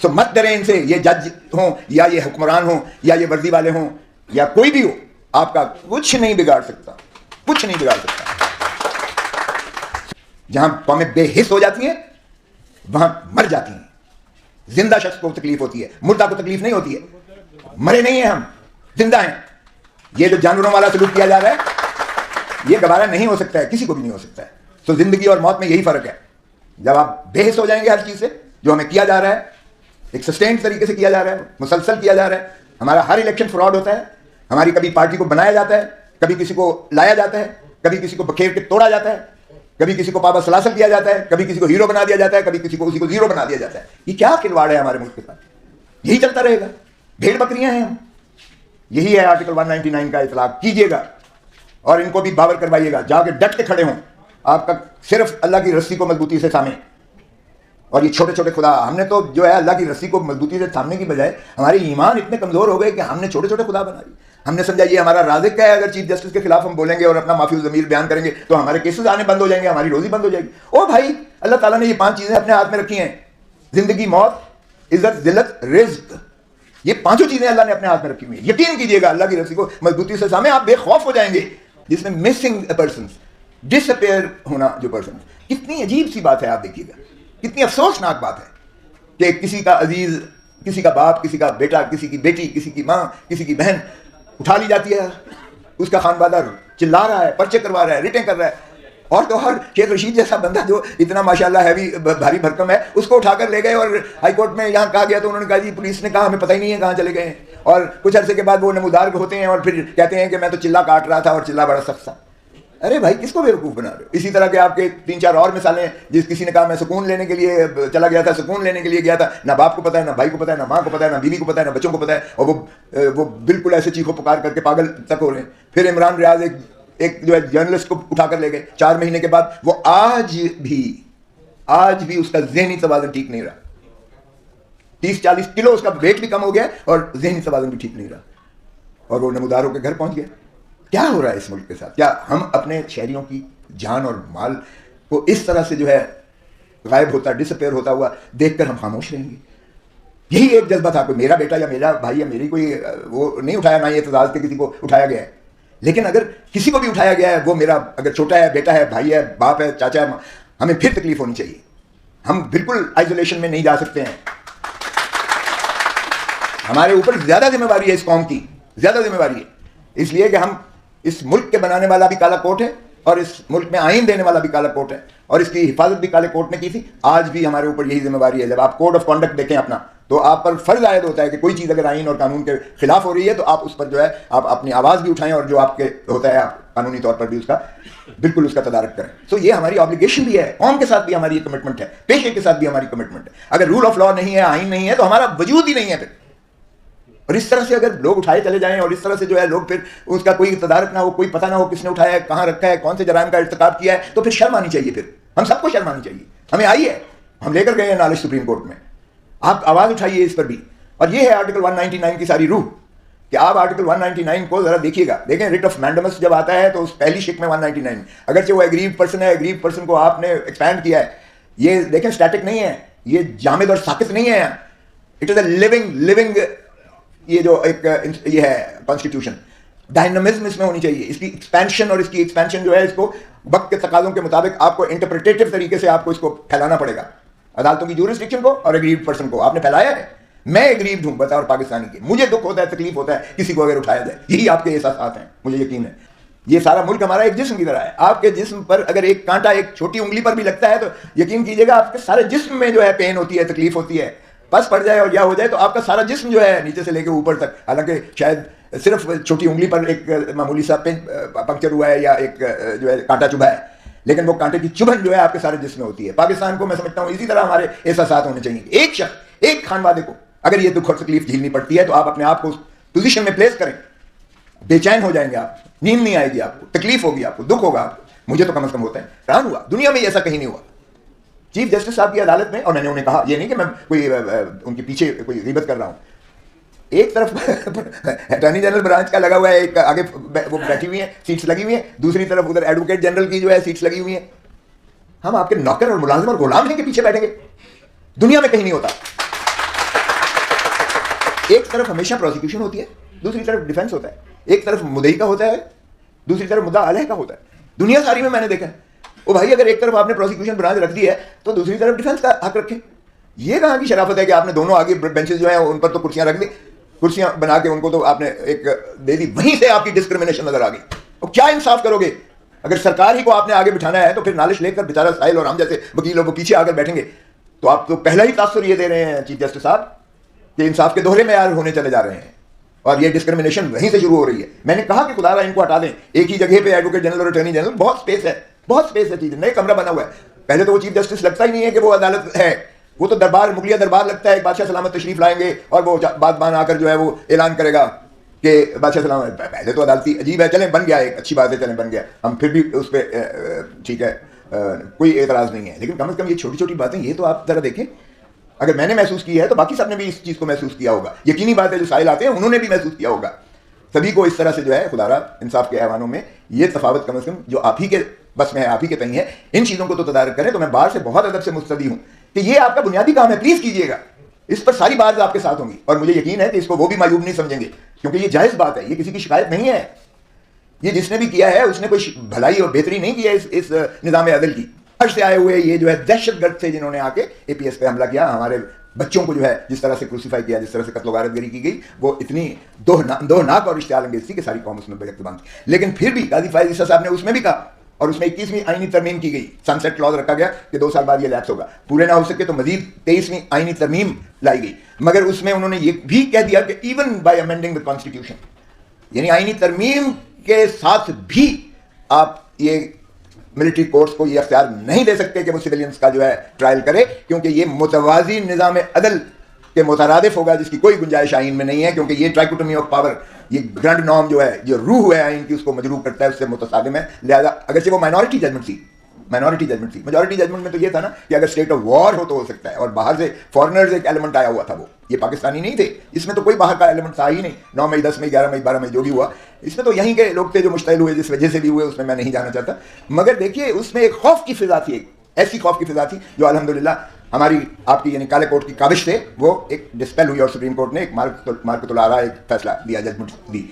सो मत डरें इनसे, ये जज हों या ये हुक्मरान हों या ये वर्दी वाले हों या कोई भी हो, आपका कुछ नहीं बिगाड़ सकता, कुछ नहीं बिगाड़ सकता। जहां कौमें बेहिस हो जाती हैं वहां मर जाती हैं। जिंदा शख्स को तकलीफ होती है, मुर्दा को तकलीफ नहीं होती है। मरे नहीं है हम, जिंदा हैं। ये जो जानवरों वाला सलूक किया जा रहा है ये गवारा नहीं हो सकता है, किसी को भी नहीं हो सकता है। तो जिंदगी और मौत में यही फर्क है। जब आप बेहिस हो जाएंगे हर चीज से, जो हमें किया जा रहा है, एक सस्टेन्ड तरीके से किया जा रहा है, मुसलसल किया जा रहा है। हमारा हर इलेक्शन फ्रॉड होता है। हमारी कभी पार्टी को बनाया जाता है, कभी किसी को लाया जाता है, कभी किसी को बखेर के तोड़ा जाता है, कभी किसी को पाबा सलासल किया जाता है, कभी किसी को हीरो बना दिया जाता है, कभी किसी को उसी को जीरो बना दिया जाता है। ये क्या खिलवाड़ है हमारे मुल्क के साथ? यही चलता रहेगा। भेड़ बकरियां हैं हम। यही है आर्टिकल 199 का इतलाक कीजिएगा और इनको भी बावर करवाइएगा। जाके डट के खड़े हों, आपका सिर्फ अल्लाह की रस्सी को मजबूती से थामे। और ये छोटे छोटे खुदा, हमने तो जो है अल्लाह की रस्सी को मजबूती से थामने की बजाय हमारे ईमान इतने कमजोर हो गए कि हमने छोटे छोटे खुदा बना दिए। हमने समझा ये हमारा राज़िक है, अगर चीफ जस्टिस के खिलाफ हम बोलेंगे और अपना माफी ज़मीर बयान करेंगे तो हमारे केसेस आने बंद हो जाएंगे, हमारी रोजी बंद हो जाएगी। ओ भाई, अल्लाह ताला ने ये 5 चीजें अपने हाथ में रखी हैं, जिंदगी, मौत, इज्जत, जिल्लत, रिज्क। ये 5 चीजें अल्लाह ने अपने हाथ में रखी हुई है। यकीन कीजिएगा, अल्लाह की रस्सी को मजबूती से थामे, आप बेखौफ हो जाएंगे। जिसमें मिसिंग पर्सन, डिसअपेयर होना जो पर्सन, कितनी अजीब सी बात है। आप देखिएगा कितनी अफसोसनाक बात है कि किसी का अजीज, किसी का बाप, किसी का बेटा, किसी की बेटी, किसी की माँ, किसी की बहन उठा ली जाती है। उसका खानबादा चिल्ला रहा है, पर्चे करवा रहा है, रिटें कर रहा है। और तो हर शेख रशीद जैसा बंदा जो इतना माशाल्लाह हैवी भारी भरकम है, उसको उठाकर ले गए और हाई कोर्ट में यहाँ कहा गया तो उन्होंने कहा जी पुलिस ने कहा हमें पता ही नहीं है कहाँ चले गए हैं। और कुछ अरसे के बाद वो नमूदार होते हैं और फिर कहते हैं कि मैं तो चिल्ला काट रहा था और चिल्ला बड़ा सख्त था। अरे भाई, किसको बेवकूफ़ बना रहे हो? इसी तरह के आपके 3-4 और मिसालें, जिस किसी ने कहा मैं सुकून लेने के लिए चला गया था, सुकून लेने के लिए गया था, ना बाप को पता है, ना भाई को पता है, ना माँ को पता है, ना बीवी को पता है, ना बच्चों को पता है, और वो बिल्कुल ऐसे चीखो पुकार करके पागल तक हो रहे हैं। फिर इमरान रियाज एक जो है जर्नलिस्ट को उठाकर ले गए 4 महीने के बाद। वो आज भी उसका ज़हनी तवाज़ुन ठीक नहीं रहा। 30-40 किलो उसका वेट भी कम हो गया और ज़हनी तवाज़ुन भी ठीक नहीं रहा, और वो नमूदारों के घर पहुंच गया। क्या हो रहा है इस मुल्क के साथ? क्या हम अपने शहरियों की जान और माल को इस तरह से जो है गायब होता, डिसअपेयर होता हुआ देखकर हम खामोश रहेंगे? यही एक जज्बा था। कोई मेरा बेटा या मेरा भाई या मेरी कोई वो नहीं उठाया, ना ये एतजाज के किसी को उठाया गया है। लेकिन अगर किसी को भी उठाया गया है, वो मेरा अगर छोटा है, बेटा है, भाई है, बाप है, चाचा है, हमें फिर तकलीफ होनी चाहिए। हम बिल्कुल आइसोलेशन में नहीं जा सकते हैं। हमारे ऊपर ज्यादा जिम्मेवारी है, इस कौम की ज्यादा जिम्मेवारी है, इसलिए कि हम इस मुल्क के बनाने वाला भी काला कोट है और इस मुल्क में आइन देने वाला भी काला कोट है, और इसकी हिफाजत भी काले कोट ने की थी। आज भी हमारे ऊपर यही जिम्मेवारी है। जब आप कोड ऑफ कॉन्डक्ट देखें अपना, तो आप पर फर्ज आयद होता है कि कोई चीज़ अगर आइन और कानून के खिलाफ हो रही है तो आप उस पर जो है आप अपनी आवाज़ भी उठाएं, और जो आपके होता है आप कानूनी तौर पर भी उसका बिल्कुल उसका तदारक करें। तो ये हमारी ऑब्लिगेशन भी है, कौम के साथ भी हमारी कमिटमेंट है, पेशे के साथ भी हमारी कमिटमेंट है। अगर रूल ऑफ लॉ नहीं है, आइन नहीं है, तो हमारा वजूद ही नहीं है फिर। और इस तरह से अगर लोग उठाए चले जाएं और इस तरह से जो है लोग फिर उसका कोई तदारक ना हो, कोई पता ना हो किसने उठाया है, कहाँ रखा है, कौन से जराइम का इर्तिकाब किया है, तो फिर शर्म आनी चाहिए। फिर हम सबको शर्म आनी चाहिए। हमें आई है, हम लेकर गए हैं नॉलेज सुप्रीम कोर्ट में। आप आवाज़ उठाइए इस पर भी। और ये है आर्टिकल 199 की सारी रूह, कि आप आर्टिकल 199 को जरा देखिएगा। देखें, रिट ऑफ मैंडमस जब आता है तो उस पहली शिक में 199, अगरचे वो एग्रीव पर्सन है, एग्रीव पर्सन को आपने एक्सपैंड किया है। ये देखें स्टैटिक नहीं है, ये जामिद और साकित नहीं है। इट इज़ अ लिविंग ये जो एक ये है कॉन्स्टिट्यूशन, डायनामिज्म इसमें होनी चाहिए। इसकी एक्सपेंशन और इसकी एक्सपेंशन जो है, इसको वक्त के तकाज़ों के मुताबिक आपको इंटरप्रिटेटिव तरीके से आपको इसको फैलाना पड़ेगा। अदालतों की ज्यूरिसडिक्शन को और एग्रीव्ड पर्सन को आपने फैलाया है। मैं एग्रीव्ड हूं बतौर पाकिस्तानी के, मुझे दुख होता है, तकलीफ होता है किसी को अगर उठाया जाए। यही आपके एहसास हैं, मुझे यकीन है। ये सारा मुल्क हमारा एक जिस्म की तरह है। आपके जिस्म पर अगर एक कांटा एक छोटी उंगली पर भी लगता है तो यकीन कीजिएगा आपके सारे जिस्म में जो है पेन होती है, तकलीफ होती है। बस पड़ जाए और या हो जाए तो आपका सारा जिस्म जो है नीचे से लेकर ऊपर तक, हालांकि शायद सिर्फ छोटी उंगली पर एक मामूली सा पंक्चर हुआ है या एक जो है कांटा चुभा है, लेकिन वो कांटे की चुभन जो है आपके सारे जिस्म में होती है। पाकिस्तान को मैं समझता हूँ इसी तरह हमारे एहसास होने चाहिए। एक शख्स, एक खानवादे को अगर ये दुख और तकलीफ झेलनी पड़ती है तो आप अपने आप को उस पोजीशन में प्लेस करें। बेचैन हो जाएंगे आप, नींद नहीं आएगी आपको, तकलीफ होगी आपको, दुख होगा आपको। मुझे तो कम से कम होता है, हैरान हुआ, दुनिया में ऐसा कहीं नहीं हुआ। चीफ जस्टिस साहब की अदालत में, और मैंने उन्हें कहा, ये नहीं कि मैं कोई उनके पीछे कोई गिबत कर रहा हूँ, एक तरफ अटॉर्नी जनरल ब्रांच का लगा हुआ है, एक आगे वो बैठी हुई है, सीट्स लगी हुई है, दूसरी तरफ उधर एडवोकेट जनरल की जो है सीट्स लगी हुई है। हम आपके नौकर और मुलाजिम और गुलाम हैं कि पीछे बैठेंगे? दुनिया में कहीं नहीं होता। एक तरफ हमेशा प्रोसिक्यूशन होती है, दूसरी तरफ डिफेंस होता है। एक तरफ मुद्दई का होता है, दूसरी तरफ मुद्दा अलह का होता है। दुनिया सारी में मैंने देखा है। ओ भाई, अगर एक तरफ आपने प्रोसिक्यूशन ब्रांच रख दी है तो दूसरी तरफ डिफेंस का हक रखें। ये कहाँ की शराफत है कि आपने दोनों आगे बेंचेस जो है उन पर तो कुर्सियां रख दी, कुर्सियां बना के उनको तो आपने एक दे दी, वहीं से आपकी डिस्क्रिमिनेशन नजर आ गई। और क्या इंसाफ करोगे? अगर सरकार ही को आपने आगे बिठाना है तो फिर नालिश लेकर बेचारा साहिल और हम जैसे वकीलों को पीछे आकर बैठेंगे। तो आप तो पहला ही तासुर ये दे रहे हैं चीफ जस्टिस साहब कि इंसाफ के दोहरे मेयार होने चले जा रहे हैं और ये डिस्क्रिमिनेशन वहीं से शुरू हो रही है। मैंने कहा कि खुदा इनको हटा दें, एक ही जगह पे एडवोकेट जनरल और अटॉर्नी जनरल, बहुत स्पेस है, बहुत स्पेस है, चीज नए कमरा बना हुआ है। पहले तो वो चीफ जस्टिस लगता ही नहीं है कि वो अदालत है, वो तो दरबार, मुगलिया दरबार लगता है। बादशाह सलामत तशरीफ लाएंगे और वो बादबान आकर जो है वो ऐलान करेगा कि बादशाह सलामत। पहले तो अदालती अजीब है, चलें बन गया, एक अच्छी बात है, चलें बन गया, हम फिर भी उस पर ठीक है, कोई एतराज नहीं है। लेकिन कम से कम ये छोटी छोटी बातें ये तो आप जरा देखें। अगर मैंने महसूस की है तो बाकी सबने भी इस चीज को महसूस किया होगा। यकीनी बात है जो साहिल आते हैं उन्होंने भी महसूस किया होगा। सभी को इस तरह से जो है खुदारा इंसाफ के ऐवानों में ये तफावत कम से कम जो आप ही के बस में है, आप ही के तई है, इन चीजों को तो तदारक करें। तो मैं बाहर से बहुत अदब से मुस्तदी हूं कि ये आपका बुनियादी काम है, प्लीज कीजिएगा। इस पर सारी बात आपके साथ होंगी और मुझे यकीन है कि इसको वो भी मायूब नहीं समझेंगे, क्योंकि ये जायज बात है, ये किसी की शिकायत नहीं है। ये जिसने भी किया है उसने कोई भलाई और बेहतरी नहीं की है इस निजाम अदल की। हर्ष से आए हुए ये जो है दहशतगर्द थे जिन्होंने आके एपीएस पे हमला किया, हमारे बच्चों को जो है जिस तरह से क्रूसीफाई किया, जिस तरह से कत्ल गारतगरी की गई, वो इतनी दोहनाक और इश्तियाल अंगेज थी कि सारी कौम उसमें बेइख्तियार थी। लेकिन फिर भी गाजी फायज ईसा साहब ने उसमें भी कहा और उसमें 21वीं आईनी तरमीम की गई, सनसेट क्लॉज रखा गया कि 2 साल बाद ये लैप्स होगा, पूरे ना हो सके तो मजीद 23वीं आईनी तरमीम लाई गई। मगर उसमें उन्होंने ये भी कह दिया कि even bye amending the constitution, यानी आईनी तरमीम के साथ भी आप ये मिलिट्री कोर्ट्स को ये अख्तियार नहीं दे सकते कि वो सिविलियंस का जो है ट्रायल करे, क्योंकि ये मुतवाजी निज़ाम अदल के मुतरादिफ होगा, जिसकी कोई गुंजाइश आइन में नहीं है। क्योंकि ये ट्राइकोटोमी ऑफ पावर, ये ग्रैंड नॉर्म जो है, जो रूह है आइन की, उसको मजरूह करता है, उससे मुतसादिम है। लिहाजा अगर से वो माइनॉरिटी जजमेंट थी, मेजॉरिटी जजमेंट में तो ये था ना कि अगर स्टेट ऑफ वॉर हो तो हो सकता है, और बाहर से फॉरेनर्स एक एलिमेंट आया हुआ था, वो ये पाकिस्तानी नहीं थे, इसमें तो कोई बाहर का एलिमेंट था ही नहीं। 9 मई, 10 मई, 11 मई, 12 मई जो भी हुआ, इसमें तो यहीं के लोग थे जो मुश्तइल हुए, जिस वजह से भी हुए उसमें मैं नहीं जाना चाहता। मगर देखिए उसमें एक खौफ की फिजा थी, एक ऐसी खौफ की फिजा थी जो अल्हम्दुलिल्लाह हमारी आपकी यानी काले कोर्ट की काबिश से वो एक डिस्पेल हुई और सुप्रीम कोर्ट ने एक मार्कतुल आरा एक फैसला दिया, जजमेंट दी।